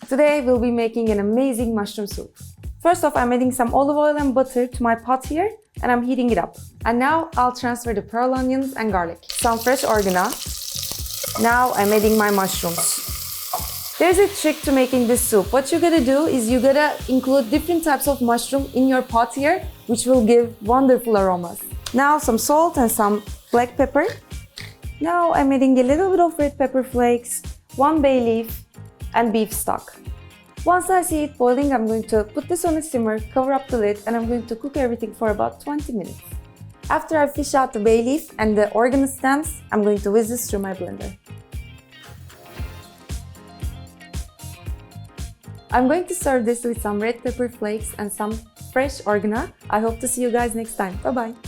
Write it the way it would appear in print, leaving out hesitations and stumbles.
Today we'll be making an amazing mushroom soup. First off, I'm adding some olive oil and butter to my pot here and I'm heating it up. And now I'll transfer the pearl onions and garlic. Some fresh oregano. Now I'm adding my mushrooms. There's a trick to making this soup. What you gotta do is you gotta include different types of mushroom in your pot here, which will give wonderful aromas. Now some salt and some black pepper. Now I'm adding a little bit of red pepper flakes, 1 bay leaf, and beef stock. Once I see it boiling, I'm going to put this on a simmer, cover up the lid, and I'm going to cook everything for about 20 minutes. After I fish out the bay leaf and the oregano stems, I'm going to whisk this through my blender. I'm going to serve this with some red pepper flakes and some fresh oregano. I hope to see you guys next time. Bye bye!